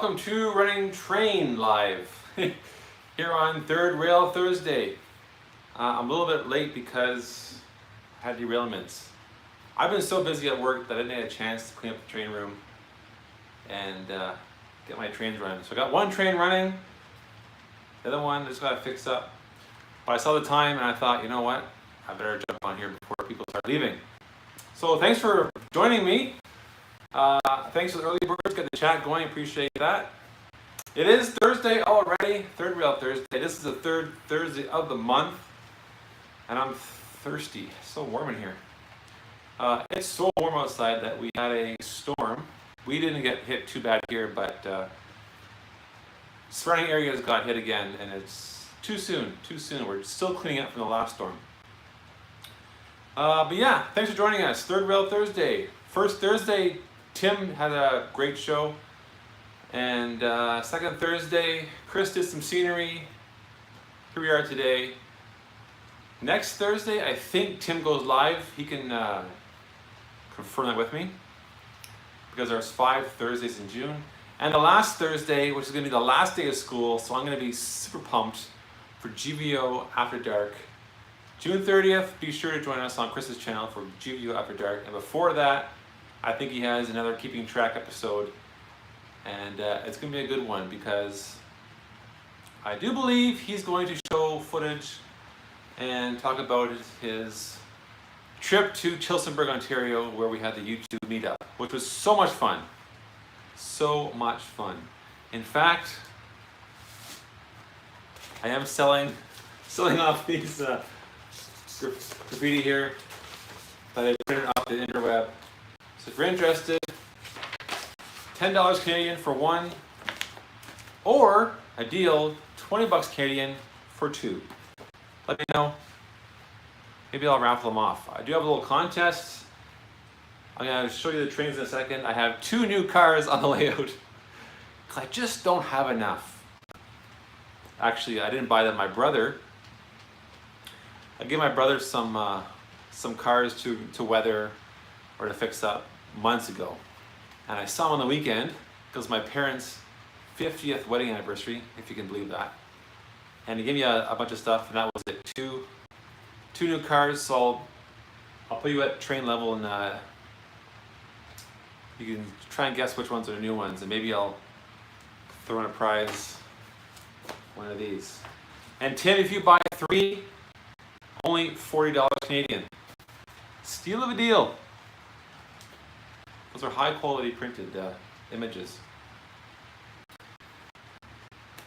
welcome to Running Train Live here on Third Rail Thursday. I'm a little bit late because I had derailments. I've been so busy at work that I didn't get a chance to clean up the train room and get my trains running. So I got one train running, the other one I just got to fix up. But I saw the time and I thought, you know what, I better jump on here before people start leaving. So thanks for joining me. Thanks for the early birds, get the chat going, appreciate that. It is Thursday already, Third Rail Thursday. This is the third Thursday of the month, and I'm thirsty. It's so warm in here. It's so warm outside that we had a storm. We didn't get hit too bad here, but surrounding areas got hit again, and it's too soon. We're still cleaning up from the last storm. But yeah, thanks for joining us. Third Rail Thursday. First Thursday, Tim had a great show. And second Thursday, Chris did some scenery. Here we are today. Next Thursday, I think Tim goes live. He can confirm that with me, because there's 5 Thursdays in June. And the last Thursday, which is going to be the last day of school, so I'm going to be super pumped for GVO After Dark. June 30th, be sure to join us on Chris's channel for GVO After Dark. And before that, I think he has another Keeping Track episode. And it's going to be a good one, because I do believe he's going to show footage and talk about his trip to Chilsonburg, Ontario, where we had the YouTube meetup, which was so much fun. So much fun. In fact, I am selling off these graffiti here that I printed off the interweb. So if you're interested, $10 Canadian for one, or a deal, 20 bucks Canadian for 2. Let me know. Maybe I'll raffle them off. I do have a little contest. I'm going to show you the trains in a second. I have 2 new cars on the layout, because I just don't have enough. Actually, I didn't buy them. My brother, I gave my brother some cars to weather or to fix up months ago. And I saw him on the weekend, because my parents' 50th wedding anniversary, if you can believe that. And he gave me a bunch of stuff, and that was it. Two new cars, so I'll put you at train level, and you can try and guess which ones are the new ones, and maybe I'll throw in a prize, one of these. And Tim, if you buy 3, only $40 Canadian. Steal of a deal. Those are high quality printed images.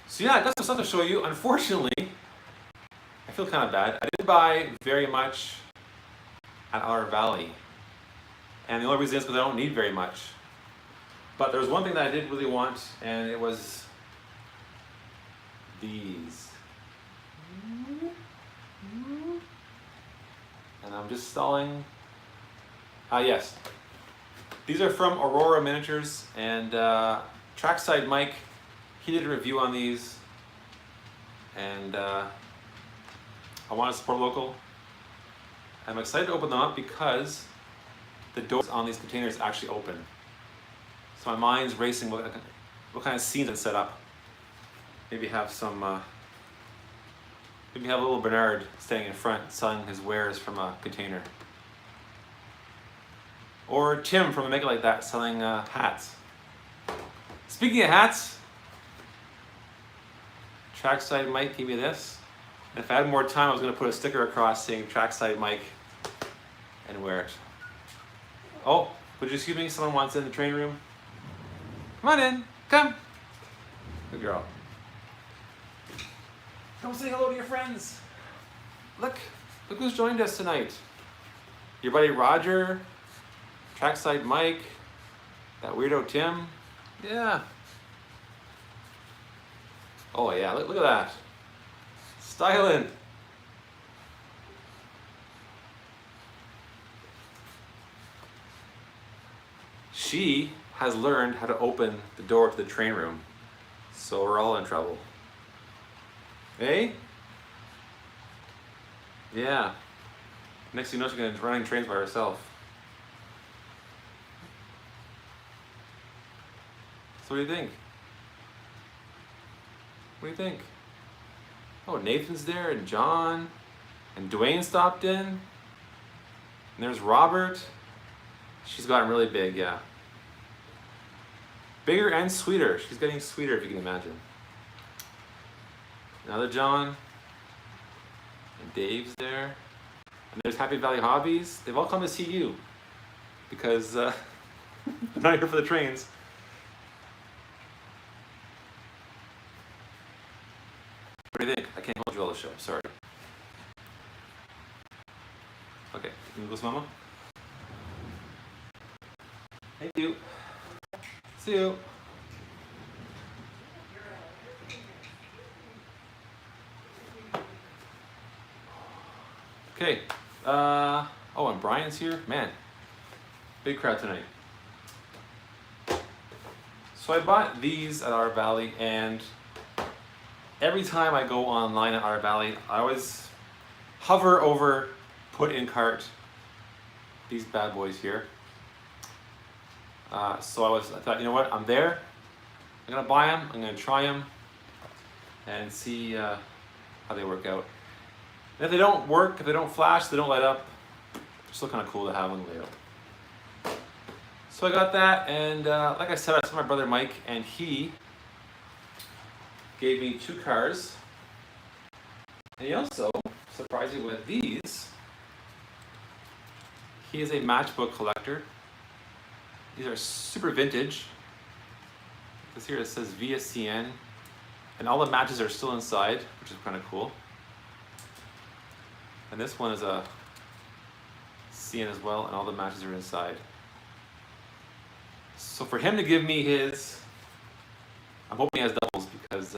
So yeah, I got some stuff to show you. Unfortunately, I feel kind of bad. I didn't buy very much at our Valley. And the only reason is because I don't need very much. But there was one thing that I did really want, and it was these. And I'm just stalling. Yes. These are from Aurora Miniatures, and Trackside Mike, he did a review on these, and I want to support local. I'm excited to open them up because the doors on these containers actually open. So my mind's racing what kind of scenes to set up. Maybe have some, maybe have a little Bernard standing in front selling his wares from a container. Or Tim from a Make It Like That selling hats. Speaking of hats, Trackside Mike gave me this. And if I had more time, I was going to put a sticker across saying Trackside Mike and wear it. Oh, would you excuse me? Someone wants in the train room. Come on in. Come. Good girl. Come say hello to your friends. Look who's joined us tonight. Your buddy Roger, Trackside Mike, that weirdo Tim. Yeah. Oh yeah, look at that. Styling. She has learned how to open the door to the train room. So we're all in trouble. Hey? Yeah. Next thing you know, she's going to be running trains by herself. So what do you think? What do you think? Oh, Nathan's there, and John, and Dwayne stopped in. And there's Robert. She's gotten really big, yeah. Bigger and sweeter. She's getting sweeter, if you can imagine. Another John. And Dave's there. And there's Happy Valley Hobbies. They've all come to see you. Because they're not here for the trains. What do you think? I can't hold you all the show, sorry. Okay, can you go, Mama? Thank you. See you. Okay. Oh, and Brian's here. Man, big crowd tonight. So I bought these at our Valley, and every time I go online at our Valley, I always hover over put in cart these bad boys here. So I thought, you know what, I'm there. I'm gonna buy them, I'm gonna try them and see how they work out. And if they don't work, if they don't flash, they don't light up, they're still kind of cool to have on the layout. So I got that, and like I said, I saw my brother Mike, and he gave me 2 cars. And he also surprised me with these. He is a matchbook collector. These are super vintage. This here it says VSCN, and all the matches are still inside, which is kind of cool. And this one is a CN as well, and all the matches are inside. So for him to give me his, I'm hoping he has doubles, because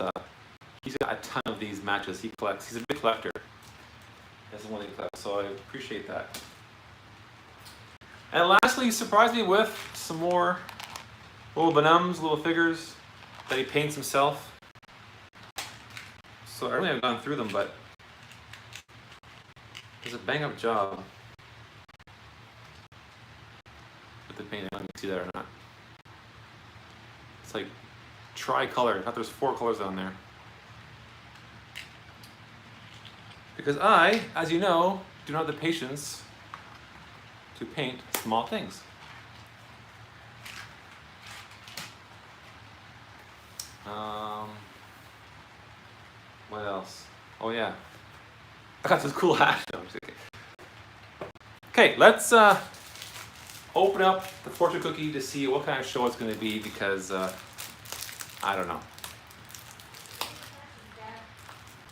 he's got a ton of these matches. He collects. He's a big collector. That's the one he collects. So I appreciate that. And lastly, he surprised me with some more little Benums, little figures that he paints himself. So I really haven't gone through them, but there's a bang up job with the painting. I don't know if you see that or not. It's like tri-color. I thought there's 4 colors on there. Because I, as you know, do not have the patience to paint small things. What else? Oh yeah, I got this cool hat. No, I'm just kidding. Okay, let's open up the fortune cookie to see what kind of show it's going to be, because I don't know.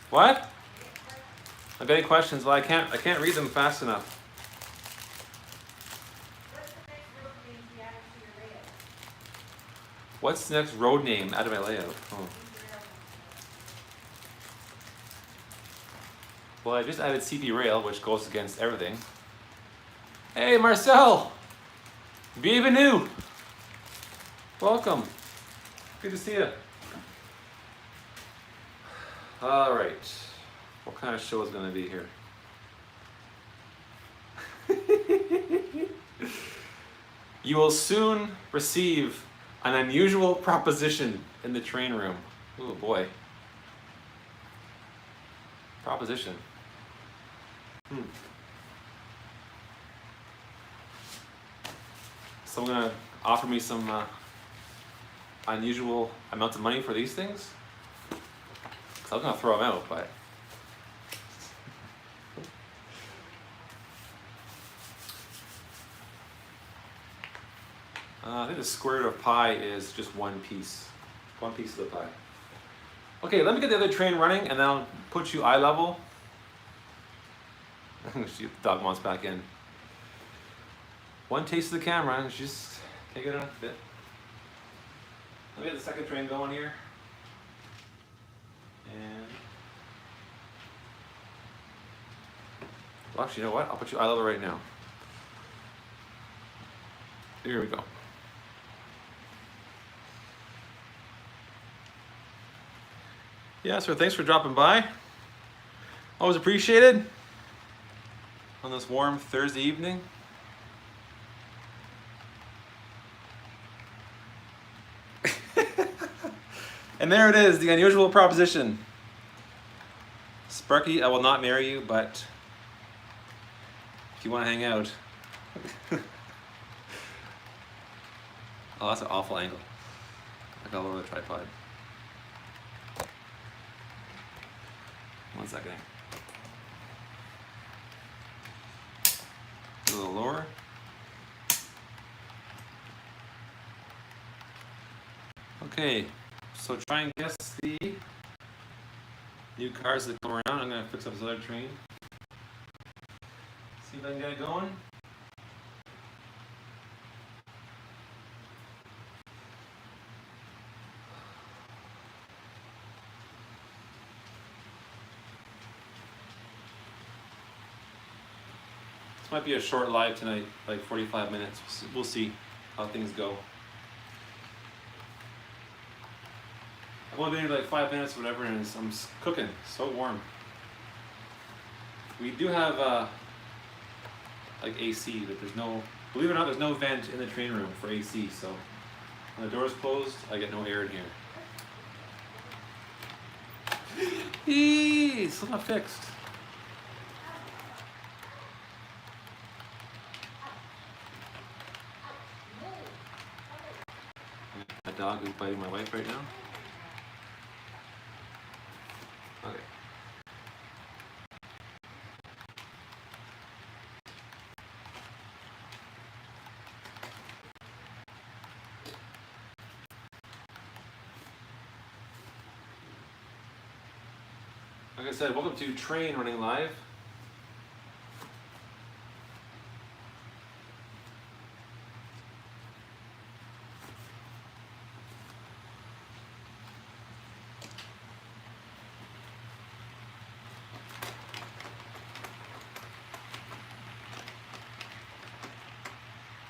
What? I've got any questions? Well, I can't read them fast enough. What's the next road name out of my layout? Oh. Well, I just added CP Rail, which goes against everything. Hey, Marcel! Bienvenue! Welcome. Good to see you. All right. What kind of show is going to be here? You will soon receive an unusual proposition in the train room. Oh boy. Proposition. Someone gonna offer me some unusual amounts of money for these things? Cause I was gonna throw them out, but I think the square root of pi is just one piece of the pie. Okay, let me get the other train running, and then I'll put you eye level. I'm gonna shoot the dog wants back in. One taste of the camera, and she just can't get enough of it. Let me get the second train going here. And well, actually, you know what? I'll put you eye level right now. Here we go. Yeah, sir, thanks for dropping by. Always appreciated on this warm Thursday evening. And there it is, the unusual proposition. Sparky, I will not marry you, but if you want to hang out. Oh, that's an awful angle. I got lower the tripod. 1 second. A little lower. Okay, so try and guess the new cars that come around. I'm going to fix up this other train. See if I can get it going. This might be a short live tonight, like 45 minutes. We'll see how things go. I've only been here like 5 minutes or whatever, and I'm cooking. So warm. We do have like AC, but there's no, believe it or not, there's no vent in the train room for AC. So when the door's closed, I get no air in here. Eee, still not fixed. My dog is biting my wife right now. Okay. Like I said, welcome to Train Running Live.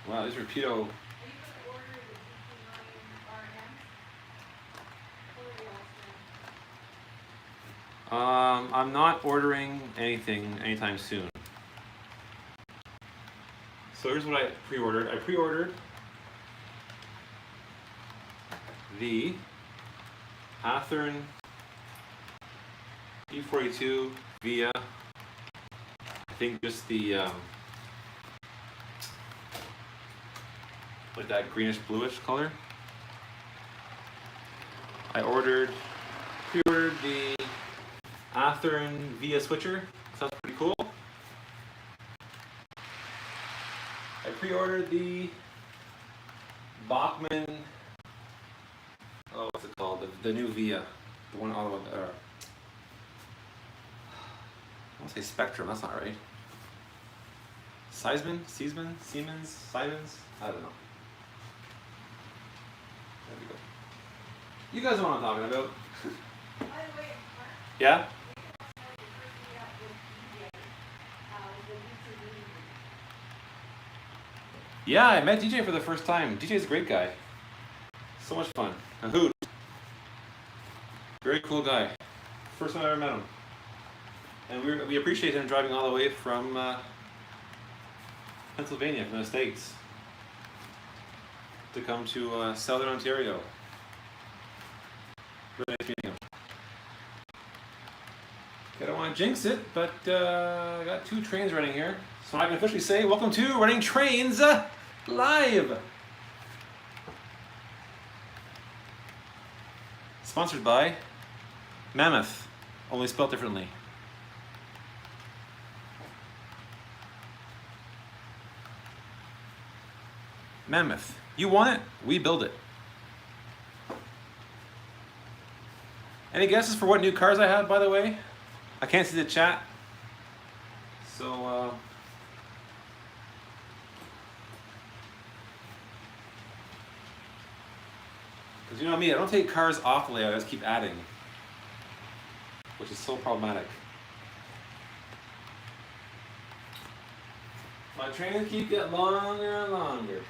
Wow, these Rapido. I'm not ordering anything anytime soon. So here's what I pre-ordered. I pre-ordered the Athearn E42 via, I think just the like that greenish bluish color. I pre-ordered the Athearn via switcher. Sounds pretty cool. I pre-ordered the Bachmann, oh, what's it called? The new via, the one all the way. I want to say Spectrum. That's not right. Siemens. I don't know. There we go. You guys know what I'm talking about. Yeah? Yeah, I met DJ for the first time. DJ's a great guy. So much fun. A hoot. Very cool guy. First time I ever met him. And we appreciate him driving all the way from Pennsylvania, from the States, to come to Southern Ontario. Really nice meeting him. I don't want to jinx it, but I got 2 trains running here. So I can officially say, welcome to Running Trains Live! Sponsored by Mammoth, only spelled differently. Mammoth, you want it, we build it. Any guesses for what new cars I have, by the way? I can't see the chat. So, because you know me, I don't take cars off the layout, I just keep adding, which is so problematic. My trains keep getting longer and longer.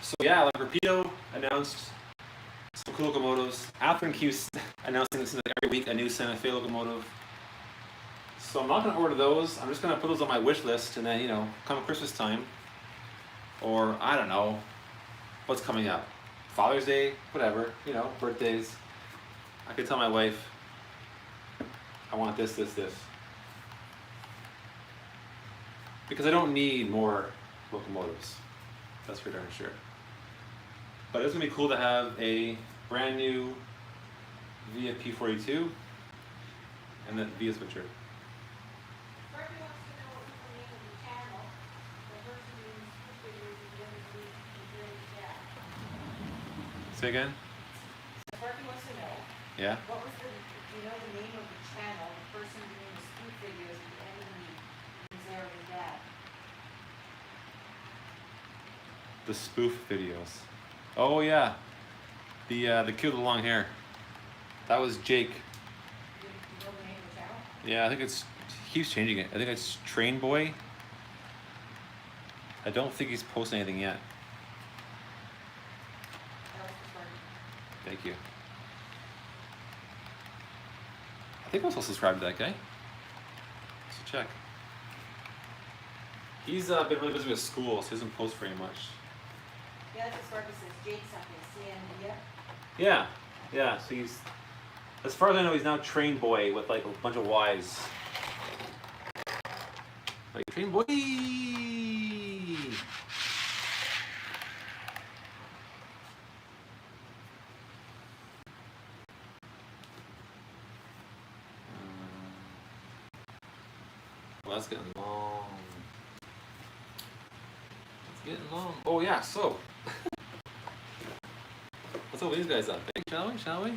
So yeah, like Rapido announced some cool locomotives. Athearn keeps announcing this like every week a new Santa Fe locomotive. So I'm not going to order those. I'm just going to put those on my wish list, and then, you know, come Christmas time, or I don't know what's coming up, Father's Day, whatever, you know, birthdays. I could tell my wife, I want this, this, this. Because I don't need more locomotives. That's for darn sure. But it's gonna be cool to have a brand new via P42 and then via switcher. Bertie wants to know what was the name of the channel. The person doing school figures is going to be really bad. Say again? So Bertie wants to know. Yeah? What was the, do you know the name of the channel? The person doing the school figures at the end of the week is there with dad. The spoof videos. Oh yeah. The kid with the long hair. That was Jake. Do you know the name of the channel? Yeah, I think it's, he keeps changing it. I think it's Train Boy. I don't think he's posted anything yet. That was for Bertie. Thank you. I think I'm also subscribed to that guy. So check. He's been really busy with school, so he doesn't post very much. Yeah, that's what Bertie says. Jake something. CN. Yeah, yeah. So he's, as far as I know, he's now Train Boy with like a bunch of Y's. Like Train Boy. Well, that's getting long. It's getting long. Oh yeah, so let's open these guys up, eh? Shall we?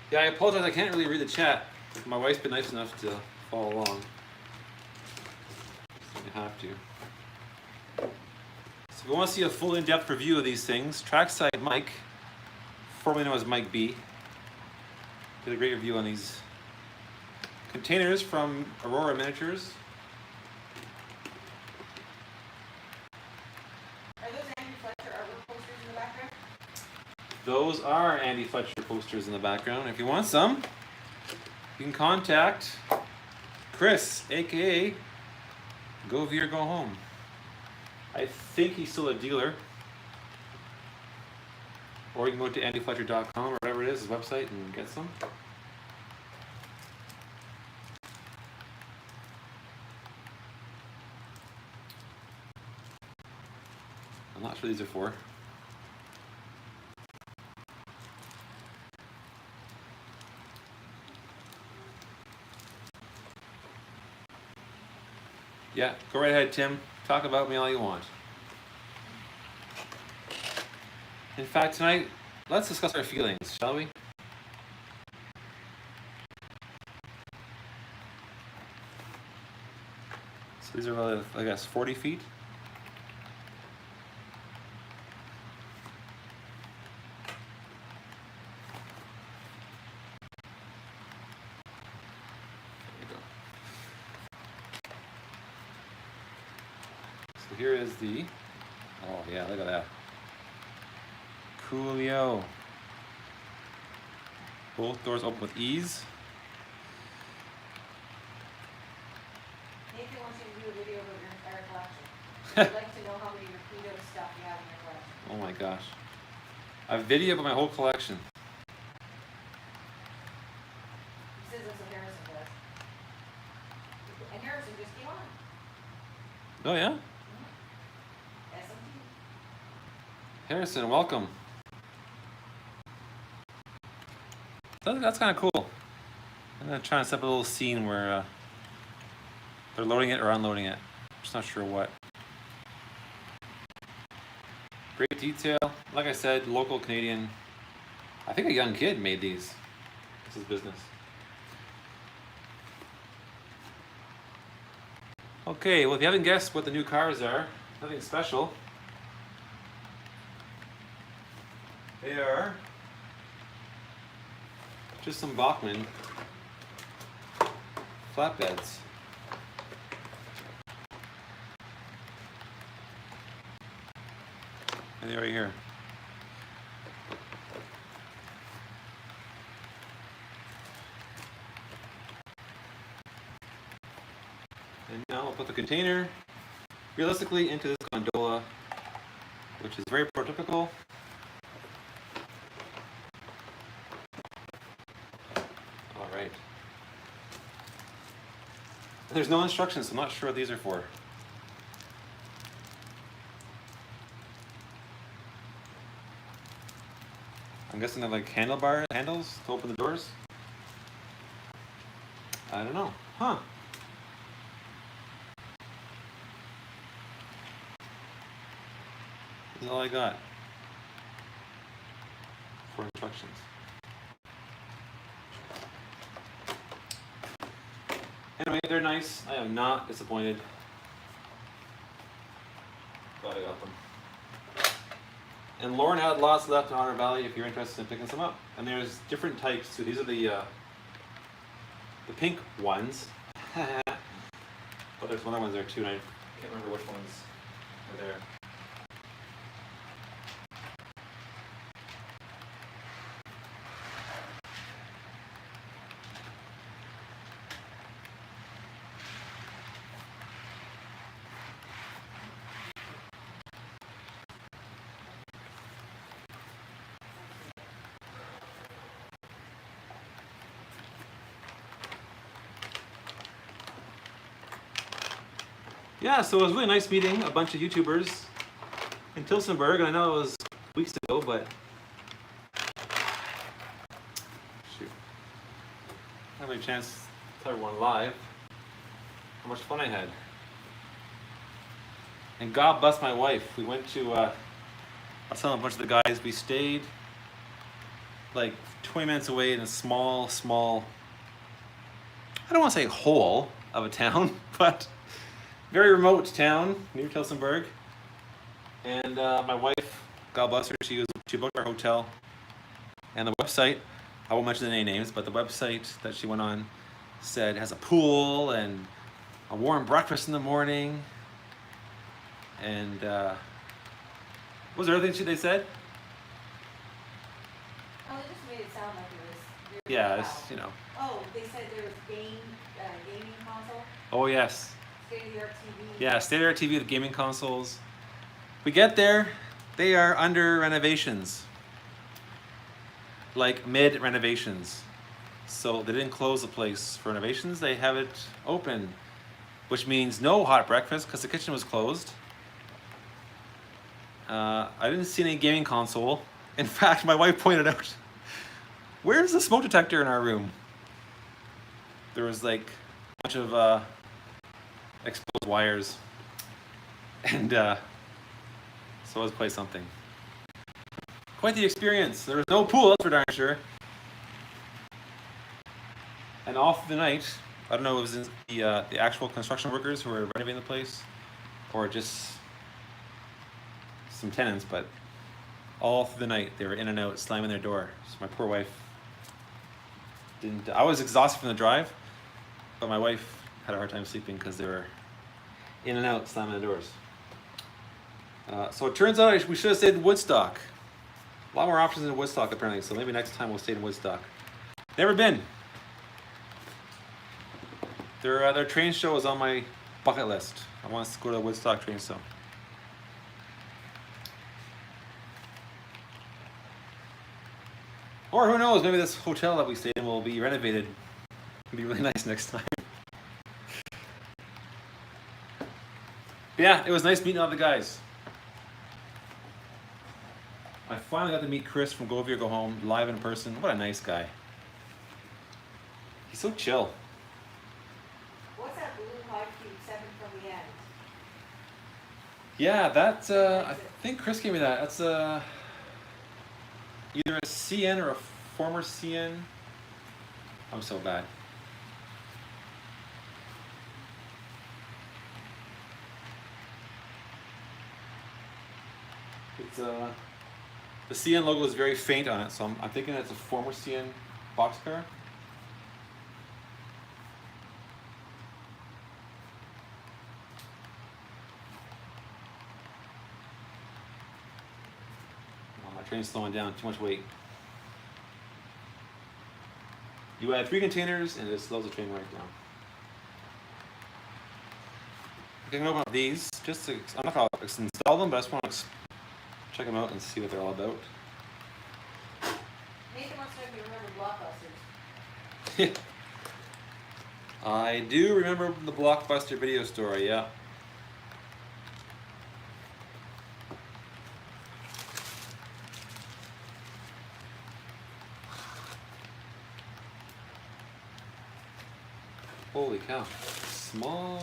Yeah, I apologize, I can't really read the chat. My wife's been nice enough to follow along. So you have to. So if you want to see a full in-depth review of these things, Trackside Mike, formerly known as Mike B, did a great review on these containers from Aurora Miniatures. Are those Andrew Fletcher artwork posters in the background? Those are Andy Fletcher posters in the background. If you want some, you can contact Chris, aka Go Veer Go Home. I think he's still a dealer. Or you can go to andyfletcher.com or whatever it is, his website, and get some. I'm not sure these are for. Yeah, go right ahead, Tim. Talk about me all you want. In fact, tonight, let's discuss our feelings, shall we? So these are about, I guess, 40 feet. So here is the, oh yeah, look at that. Coolio. Both doors open with ease. Nathan wants you to do a video of your entire collection. I'd like to know how many Rapido stuff you have in your collection. Oh my gosh. A video of my whole collection. He says that's what Harrison does. And Harrison just came on. Oh yeah? SMT. Harrison, welcome. That's kind of cool. I'm gonna try and set up a little scene where they're loading it or unloading it. Just not sure what. Great detail. Like I said, local Canadian. I think a young kid made these. This is business. Okay, well if you haven't guessed what the new cars are, nothing special. They are just some Bachmann flatbeds. And they're right here. I'll put the container realistically into this gondola, which is very prototypical. All right. There's no instructions, so I'm not sure what these are for. I'm guessing they're like handles to open the doors. I don't know. Huh. This is all I got for instructions. Anyway, they're nice. I am not disappointed. Glad I got them. And Lauren had lots left in Honor Valley if you're interested in picking some up. And there's different types too. These are the pink ones. But there's one other ones there too, and I can't remember which ones are there. Yeah, so it was really nice meeting a bunch of YouTubers in Tillsonburg, and I know it was weeks ago, but shoot, I haven't had a chance to tell everyone live how much fun I had. And God bless my wife. We went to, I was telling a bunch of the guys, we stayed like 20 minutes away in a small, I don't want to say hole of a town, but very remote town near Tillsonburg. And my wife, God bless her, she booked our hotel. And the website, I won't mention any names, but the website that she went on said it has a pool and a warm breakfast in the morning. And what was the other thing they said? Oh, they just made it sound like it was. Yeah, it's, you know. Oh, they said there was gaming console. Oh yes. State-of-the-art TV. Yeah, state-of-the-art TV with gaming consoles. We get there, they are under renovations. Like mid-renovations. So they didn't close the place for renovations, they have it open. Which means no hot breakfast because the kitchen was closed. I didn't see any gaming console. In fact, my wife pointed out, where's the smoke detector in our room? There was like a bunch of exposed wires, and so it was quite something. Quite the experience. There was no pool, that's for darn sure. And all through the night, I don't know if it was the actual construction workers who were renovating the place, or just some tenants, but all through the night they were in and out, slamming their door. So my poor wife didn't. I was exhausted from the drive, but my wife had a hard time sleeping because they were in and out, slamming the doors. So it turns out we should have stayed in Woodstock. A lot more options in Woodstock apparently, so maybe next time we'll stay in Woodstock. Never been. Their train show is on my bucket list. I want to go to the Woodstock train show. Or who knows, maybe this hotel that we stayed in will be renovated. It'll be really nice next time. Yeah, it was nice meeting all the guys. I finally got to meet Chris from Go Over Go Home live in person. What a nice guy. He's so chill. What's that blue hard cube 7 from the end? Yeah, that's I think Chris gave me that. That's either a CN or a former CN. I'm so bad. It's the CN logo is very faint on it, so I'm thinking it's a former CN boxcar. My train's slowing down, too much weight. You add 3 containers and it slows the train right down. gonna open up these just to, I'm not gonna install them, but I just want to check them out and see what they're all about. Nathan wants to know if you remember Blockbusters. I do remember the Blockbuster video store, yeah. Holy cow. Small.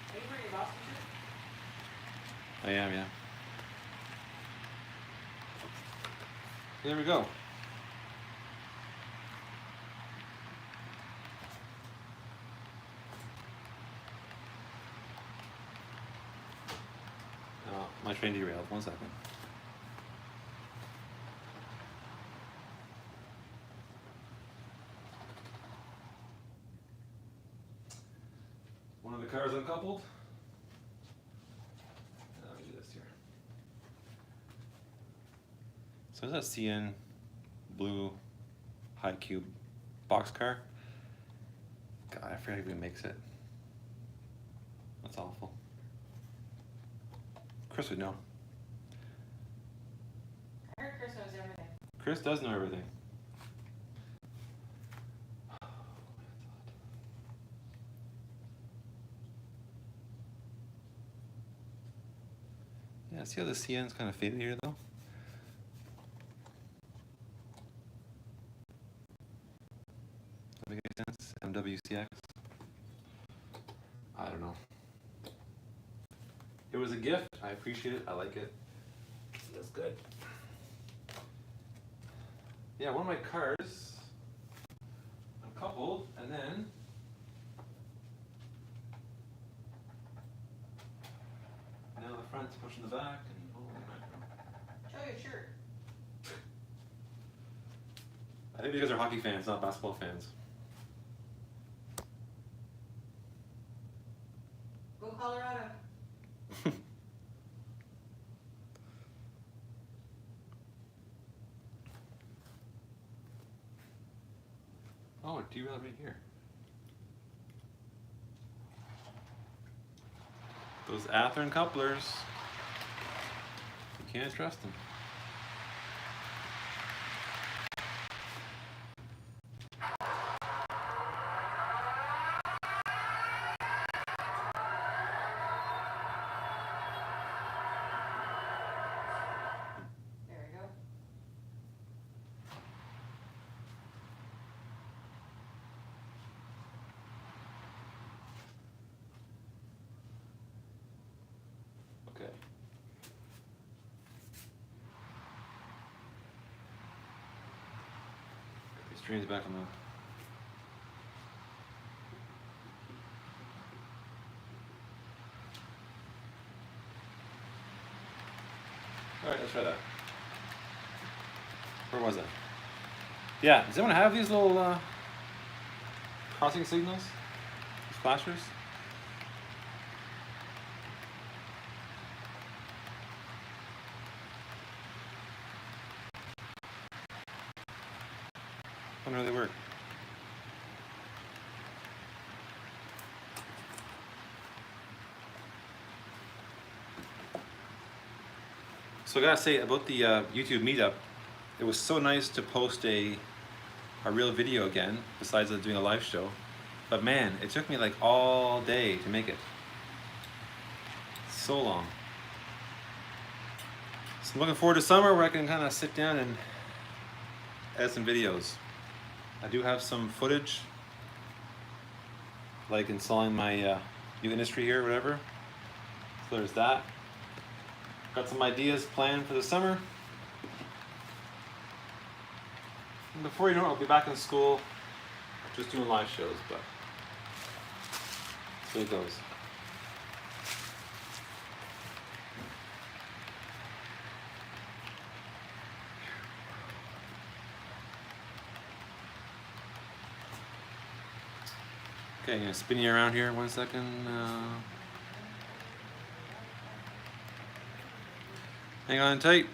Are you wearing your Boston shirt? I am, yeah. There we go. My train derailed. 1 second. One of the cars uncoupled. Let me do this here. So is that CN blue high cube boxcar? God, I forget who makes it. That's awful. Chris would know. I heard Chris knows everything. Chris does know everything. Yeah, see how the CN's kind of faded here though? Does that make any sense? MWCX? I don't know. It was a gift. I appreciate it. I like it. That's good. Yeah, one of my cars uncoupled, and then now the front's pushing the back, and holy mackerel. Show your shirt. I think you guys are hockey fans, not basketball fans. Go Colorado. Oh, it derailed right here. Those Athearn couplers, you can't trust them. There we go. Okay. Get these trains back on the. Alright, let's try that. Where was I? Yeah, does anyone have these little crossing signals? These flashers? I wonder how they work. So I gotta say about the YouTube meetup, it was so nice to post a real video again, besides doing a live show. But man, it took me like all day to make it. So long. So I'm looking forward to summer where I can kind of sit down and edit some videos. I do have some footage, like installing my new industry here or whatever. So there's that. Got some ideas planned for the summer. And before you know it, I'll be back in school, just doing live shows, but so it goes. Okay, I'm gonna spin you around here 1 second. Hang on tight.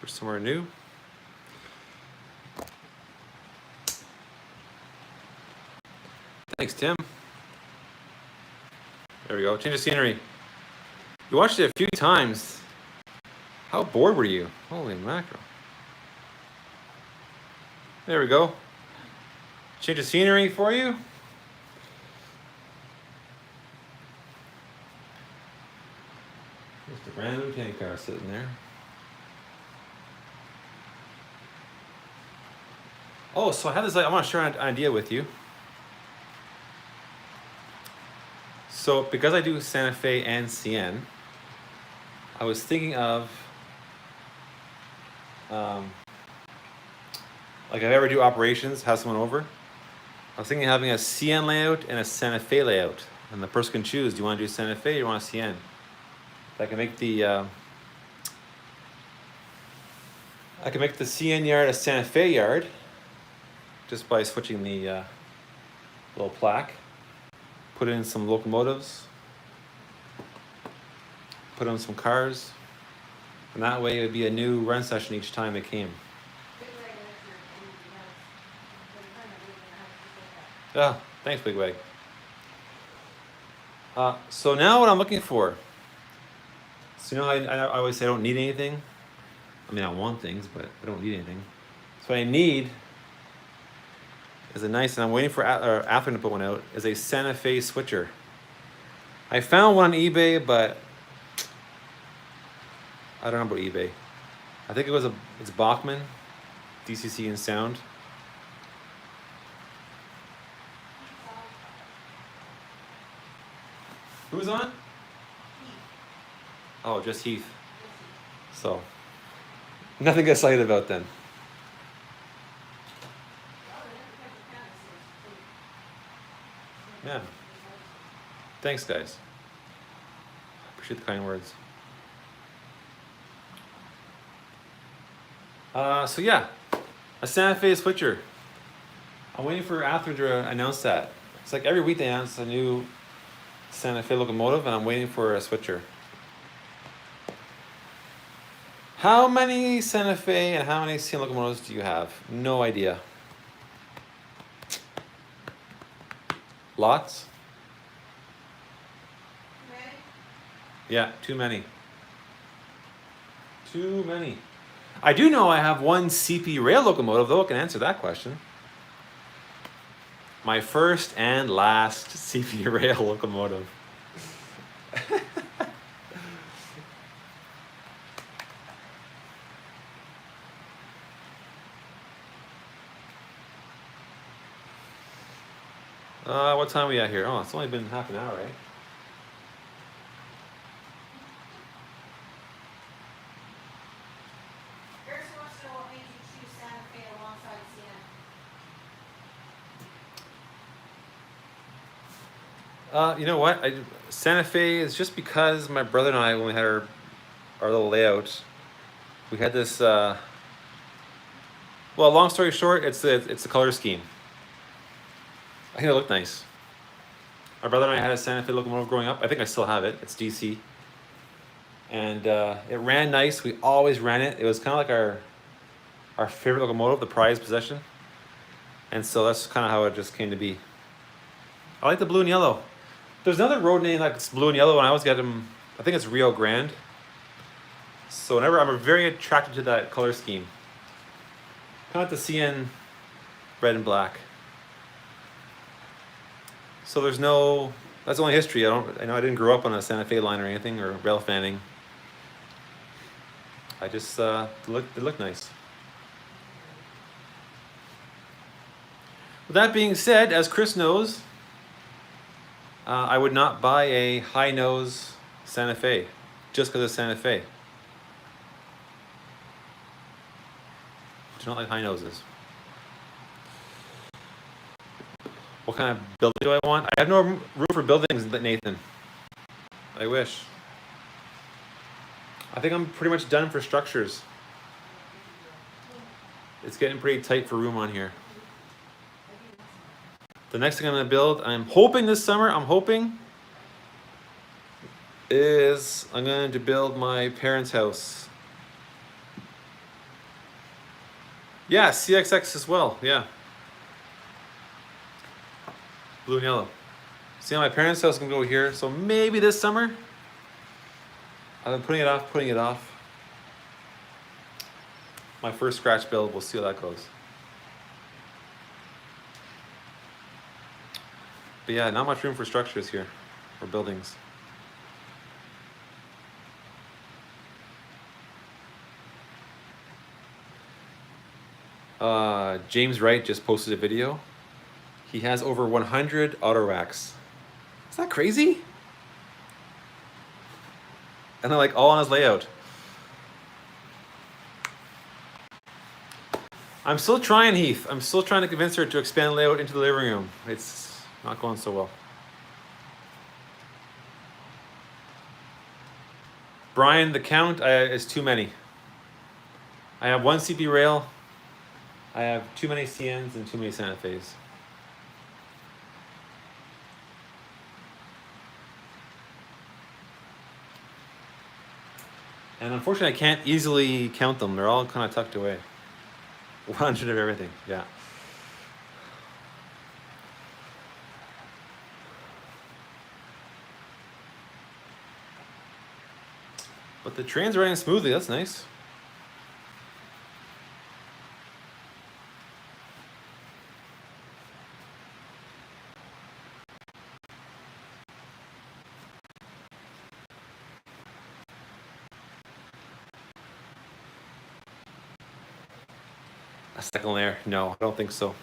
We're somewhere new. Thanks, Tim. There we go. Change of scenery. You watched it a few times. How bored were you? Holy mackerel. There we go. Change of scenery for you. Just a brand new tank car sitting there. Oh, so I have this, I want to share an idea with you. So because I do Santa Fe and CN, I was thinking of, like if I ever do operations, have someone over, I was thinking of having a CN layout and a Santa Fe layout. And the person can choose, do you want to do Santa Fe or do you want a CN? I can make the CN yard a Santa Fe yard just by switching the little plaque. Put in some locomotives, put in some cars, and that way it would be a new run session each time it came. Yeah, thanks, Bigweg. So now what I'm looking for. So you know, I always say I don't need anything. I mean, I want things, but I don't need anything. So what I need is a nice, and I'm waiting for Atherton to put one out, is a Santa Fe switcher. I found one on eBay, but I don't know about eBay. I think it's Bachman, DCC and sound. Who's on? Oh, just Heath. So, nothing to get excited about then. Yeah. Thanks, guys. Appreciate the kind words. So yeah, a Santa Fe switcher. I'm waiting for Atherton to announce that. It's like every week they announce a new Santa Fe locomotive, and I'm waiting for a switcher. How many Santa Fe and how many CN locomotives do you have? No idea. Lots? Yeah, too many. Too many. I do know I have one CP rail locomotive, though I can answer that question. My first and last CP rail locomotive. What time are we at here? Oh, it's only been half an hour, right? Harrison wants to know what made you choose Santa Fe alongside CN. You know what? Santa Fe is just because my brother and I, when we had our little layout, we had this. Well, long story short, it's the color scheme. I think it looked nice. My brother and I had a Santa Fe locomotive growing up. I think I still have it. It's DC. And it ran nice. We always ran it. It was kind of like our favorite locomotive, the prized possession. And so that's kind of how it just came to be. I like the blue and yellow. There's another road name like it's blue and yellow, and I always get them, I think it's Rio Grande. So whenever I'm very attracted to that color scheme. Kind of like the CN red and black. So there's no, that's only history. I didn't grow up on a Santa Fe line or anything, or rail fanning. I just, it looked nice. With that being said, as Chris knows, I would not buy a high nose Santa Fe just because of Santa Fe. Do not like high noses. What kind of building do I want? I have no room for buildings, Nathan. I wish. I think I'm pretty much done for structures. It's getting pretty tight for room on here. The next thing I'm gonna build, I'm hoping this summer, is I'm going to build my parents' house. Yeah, CXX as well, yeah. Blue and yellow. See how my parents' house can go here, so maybe this summer. I've been putting it off. My first scratch build, we'll see how that goes. But yeah, not much room for structures here, or buildings. James Wright just posted a video. He has over 100 auto racks. Is that crazy? And they're like all on his layout. I'm still trying, Heath. I'm still trying to convince her to expand layout into the living room. It's not going so well. Brian, the count is too many. I have one CP rail. I have too many CNs and too many Santa Fe's. And unfortunately, I can't easily count them. They're all kind of tucked away. 100 of everything, yeah. But the train's running smoothly, that's nice. A second layer? No, I don't think so.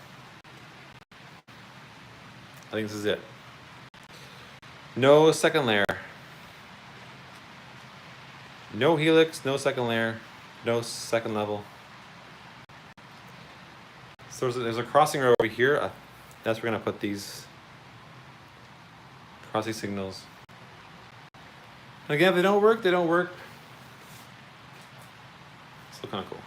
I think this is it. No second layer. No helix, no second layer, no second level. So there's a crossing row over here. That's where we're gonna put these crossing signals. And again, if they don't work, they don't work. Still kind of cool.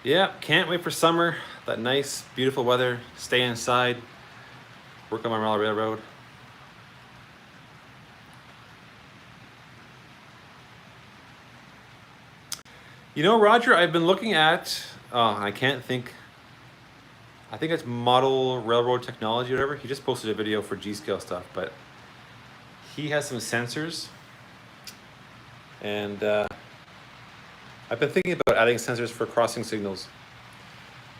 Yeah, can't wait for summer. That nice, beautiful weather. Stay inside. Work on my Monroe Railroad. You know, Roger, I've been looking at, I can't think, I think it's Model Railroad Technology or whatever. He just posted a video for G-Scale stuff, but he has some sensors. And I've been thinking about adding sensors for crossing signals.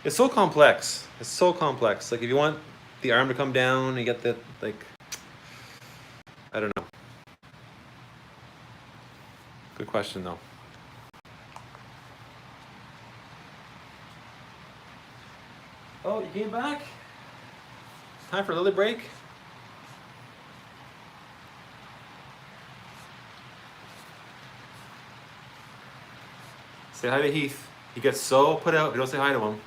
It's so complex. It's so complex. Like if you want the arm to come down, you get the, like, I don't know. Good question though. Oh, you came back? Time for a little break? Say hi to Heath. He gets so put out if you don't say hi to him.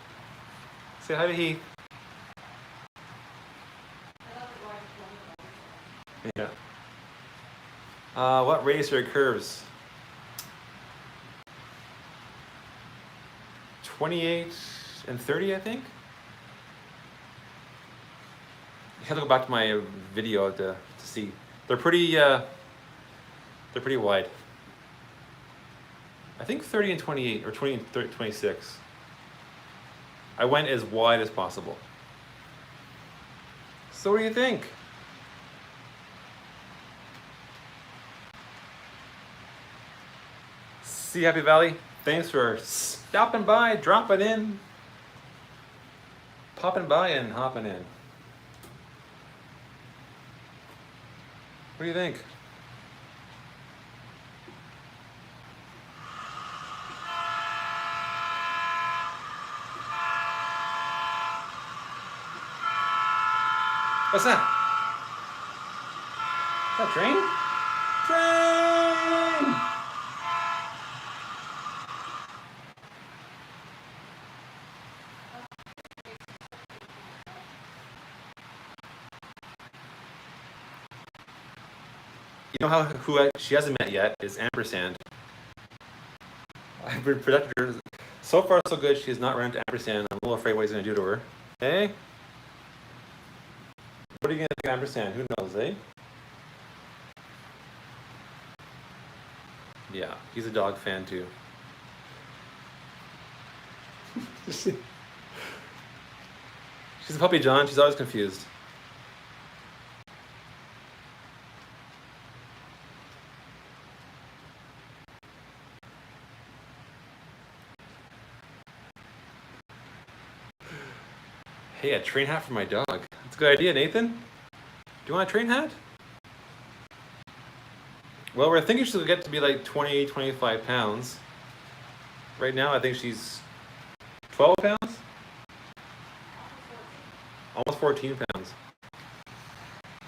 Say hi to Heath. Yeah. What radius are your curves? 28 and 30, I think. I have to go back to my video to see. They're pretty wide. I think 30 and 28, or 20 and 30, 26. I went as wide as possible. So what do you think? See Happy Valley, thanks for stopping by, dropping in, popping by and hopping in. What do you think? What's that? Is that a train? Train! You know who she hasn't met yet is Ampersand. I've been protecting her. So far, so good. She has not run into Ampersand. I'm a little afraid what he's going to do to her. Hey? What are you going to do, Ampersand? Who knows, eh? Yeah, he's a dog fan too. She's a puppy, John. She's always confused. Hey, a train hat for my dog. That's a good idea, Nathan. Do you want a train hat? Well, we're thinking she'll get to be like 20, 25 pounds. Right now, I think she's 12 pounds? Almost 14 pounds.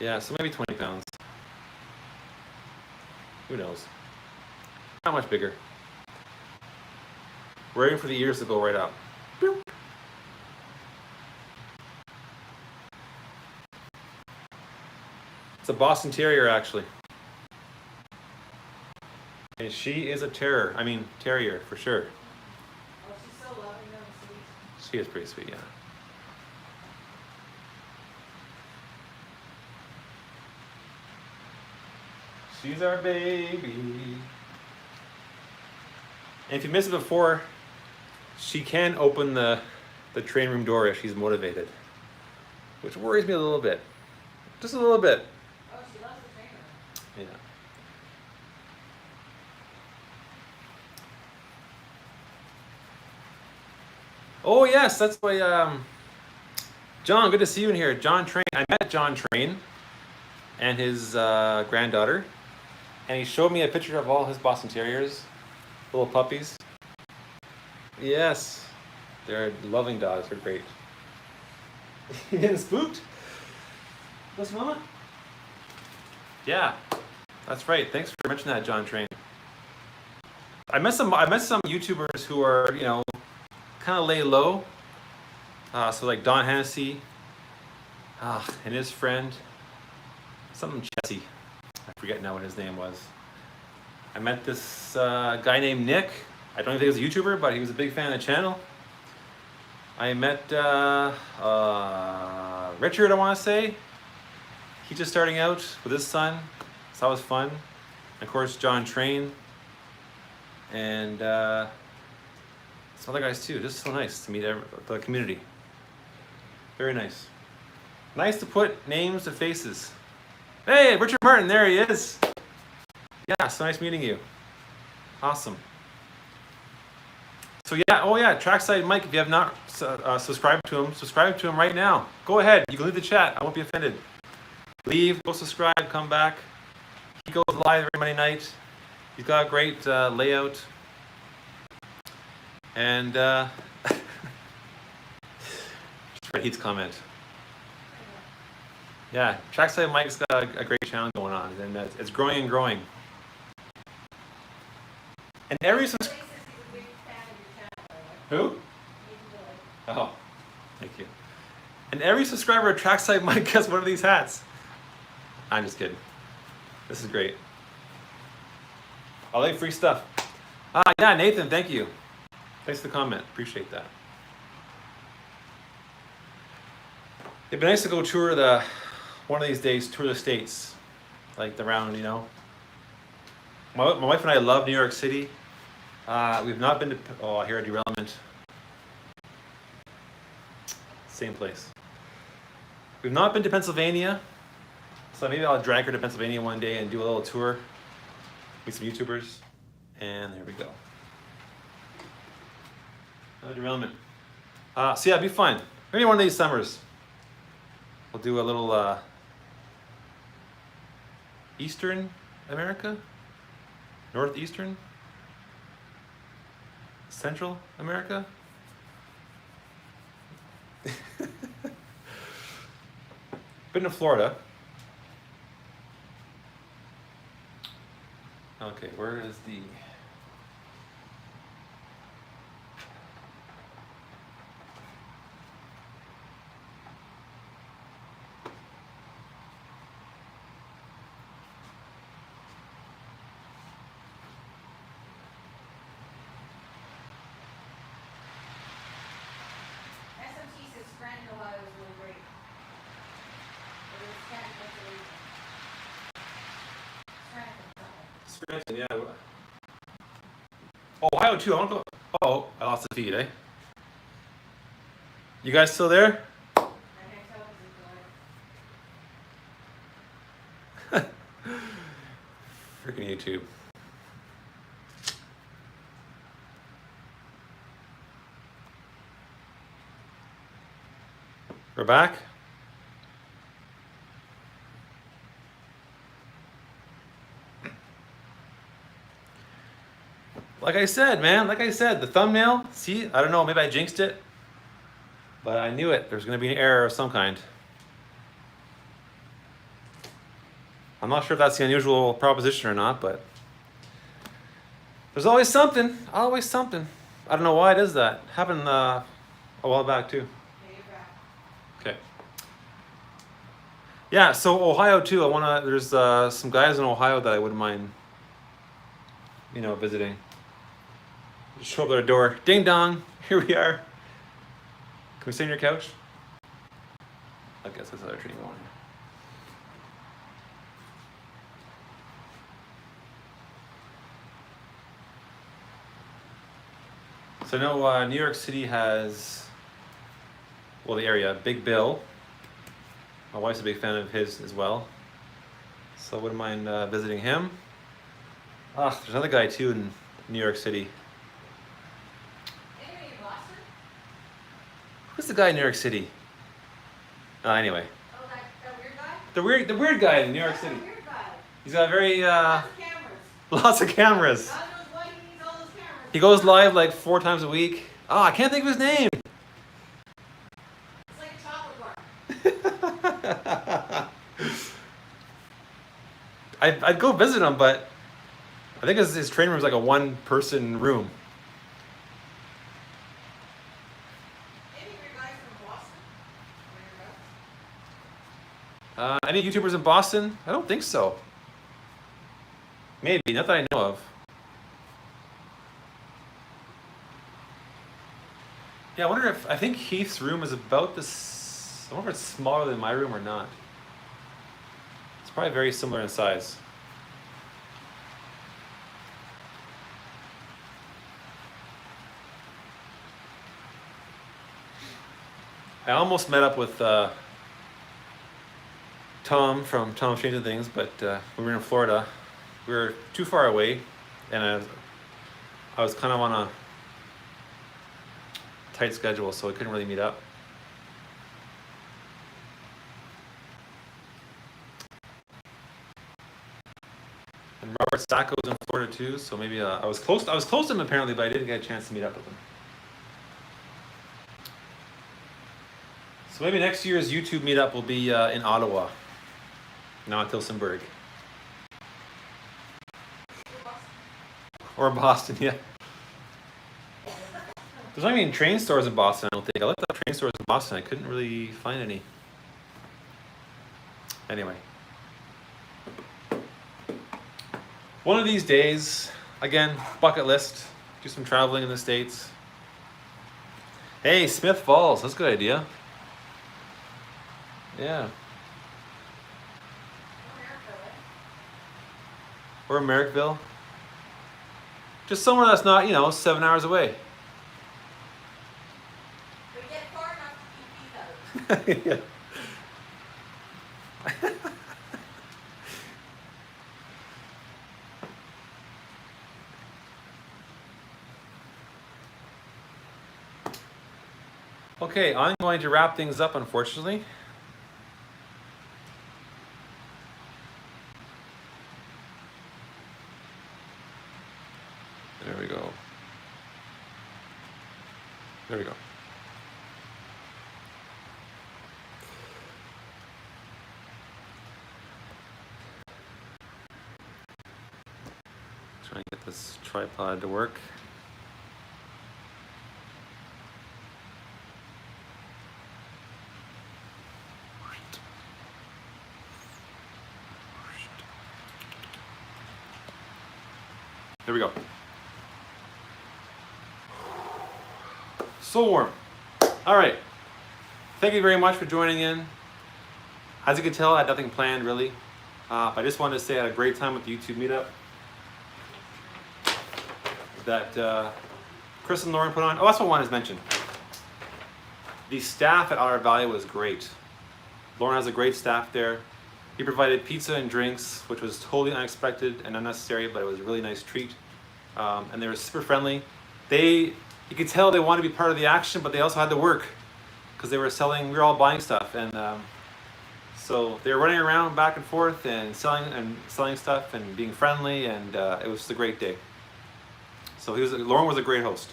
Yeah, so maybe 20 pounds. Who knows? Not much bigger. We're waiting for the ears to go right up. Boop. It's a Boston Terrier, actually. And she is a terrier for sure. Oh, she's so loving and sweet. She is pretty sweet, yeah. She's our baby. And if you missed it before, she can open the train room door if she's motivated, which worries me a little bit. Just a little bit. Oh, she loves the train room. Yeah. Oh yes, that's why. John, good to see you in here. John Train. I met John Train and his granddaughter, and he showed me a picture of all his Boston Terriers, little puppies. Yes, they're loving dogs. They're great. You getting spooked? This moment? Yeah, that's right. Thanks for mentioning that, John Train. I met some YouTubers who are, kind of lay low. So like Don Hennessy, and his friend, something Chessy. I forget now what his name was. I met this guy named Nick. I don't think he was a YouTuber, but he was a big fan of the channel. I met Richard, I want to say. He's just starting out with his son, so that was fun. And of course, John Train. And some other guys too. Just so nice to meet the community. Very nice. Nice to put names to faces. Hey, Richard Martin, there he is. Yeah, so nice meeting you. Awesome. So yeah, Trackside Mike, if you have not subscribed to him right now. Go ahead, you can leave the chat, I won't be offended. Leave, go subscribe, come back. He goes live every Monday night. He's got a great layout. And just read Heath's comment. Yeah, Trackside Mike's got a great channel going on, and it's growing and growing. And every Who? Oh, thank you. And every subscriber at Trackside Mike gets one of these hats. I'm just kidding. This is great. I like free stuff. Yeah, Nathan, thank you. Thanks for the comment. Appreciate that. It'd be nice to go tour one of these days, tour the States. Like around, My wife and I love New York City. We've not been to, I hear a derailment. Same place. We've not been to Pennsylvania. So maybe I'll drag her to Pennsylvania one day and do a little tour. Meet some YouTubers. And there we go. Another derailment. So yeah, it'd be fun. Maybe one of these summers. We'll do a little Eastern America? Northeastern? Central America? Been to Florida. Okay, where is the... Scranton, Ohio is really great. But it's Scranton, Pennsylvania. Scranton, something. Scranton, yeah. Oh, Ohio too. I want to go. Oh, I lost the feed, eh? You guys still there? I can't tell because it's going. Freaking YouTube. We're back. Like I said, man, like I said, the thumbnail, see, I don't know, maybe I jinxed it, but I knew it. There's going to be an error of some kind. I'm not sure if that's the unusual proposition or not, but there's always something, always something. I don't know why it is that. Happened a while back too. Yeah, you're back. Okay. Yeah, so Ohio too. There's some guys in Ohio that I wouldn't mind, visiting. Just show up at their door. Ding dong, here we are. Can we sit on your couch? I guess that's another training going. So I know New York City has, well, the area, Big Bill. My wife's a big fan of his as well. So I wouldn't mind visiting him. There's another guy too in New York City. Anybody in Boston? Who's the guy in New York City? Anyway. Oh, that weird guy? The weird guy in New York That's City. a weird guy. He's got very Lots of cameras. lots of cameras. God knows why he needs all those cameras. He goes live like 4 times a week. I can't think of his name. It's like a chocolate bar. I'd go visit him, but I think his training room is like a 1-person room. Any weird guys from Boston? Any YouTubers in Boston? I don't think so. Maybe, not that I know of. Yeah, I think Heath's room is about this. I wonder if it's smaller than my room or not. It's probably very similar in size. I almost met up with Tom from Tom's Changing Things, but we were in Florida. We were too far away, and I was kind of on a tight schedule, so we couldn't really meet up. And Robert Sacco's in Florida too, so maybe I was close to him apparently, but I didn't get a chance to meet up with him. So maybe next year's YouTube meetup will be in Ottawa, not Tilsonburg. Or Boston, yeah. There's not even train stores in Boston, I don't think. I looked up train stores in Boston, I couldn't really find any. Anyway. One of these days, again, bucket list, do some traveling in the States. Hey, Smith Falls, that's a good idea. Yeah. Or Merrickville. Just somewhere that's not, 7 hours away. But get far enough to keep these out. Yeah. Okay, I'm going to wrap things up, unfortunately. There we go. There we go. Try and get this tripod to work. There we go. So warm. All right. thank you very much for joining in. As you can tell, I had nothing planned really. I just wanted to say I had a great time with the YouTube meetup that Chris and Lauren put on. Oh, that's what I wanted to mention. The staff at Otter Valley was great. Lauren has a great staff there. He provided pizza and drinks, which was totally unexpected and unnecessary, but it was a really nice treat. And they were super friendly. You could tell they wanted to be part of the action, but they also had to work because they were selling, we were all buying stuff. And so they were running around back and forth and selling stuff and being friendly, and it was just a great day. So Lauren was a great host.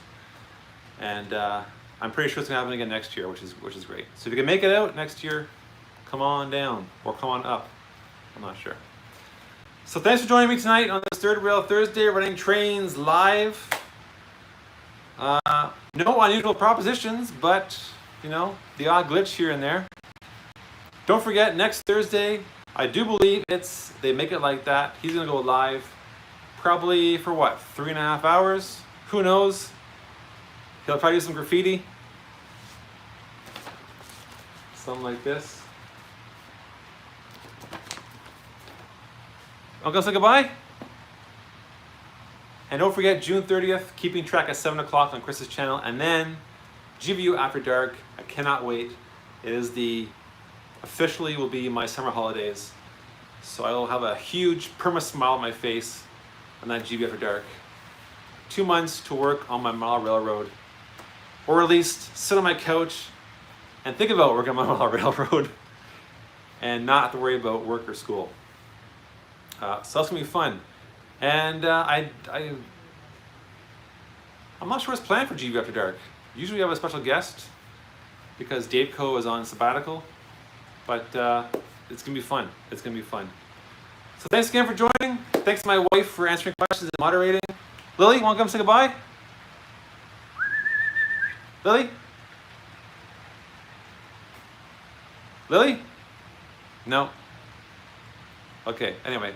And I'm pretty sure it's gonna happen again next year, which is great. So if you can make it out next year, come on down or come on up. I'm not sure. So thanks for joining me tonight on this Third Rail Thursday, running trains live. No unusual propositions, but you know, the odd glitch here and there. Don't forget, next Thursday, I do believe they make it like that. He's gonna go live, probably for what, 3.5 hours? Who knows? He'll probably do some graffiti. Something like this. Uncle, say goodbye. And don't forget, June 30th, keeping track at 7 o'clock on Chris's channel, and then GVU After Dark. I cannot wait. It is officially will be my summer holidays. So I will have a huge perma smile on my face on that GVU After Dark. 2 months to work on my mile railroad, or at least sit on my couch and think about working on my mile railroad and not have to worry about work or school. So that's gonna be fun. And I'm not sure what's planned for GVU After Dark. Usually we have a special guest because Dave Coe is on sabbatical, but it's gonna be fun. It's gonna be fun. So thanks again for joining. Thanks to my wife for answering questions and moderating. Lily, wanna come say goodbye? Lily? Lily? No. Okay, anyway.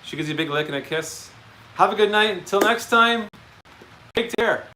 She gives you a big lick and a kiss. Have a good night. Until next time, take care.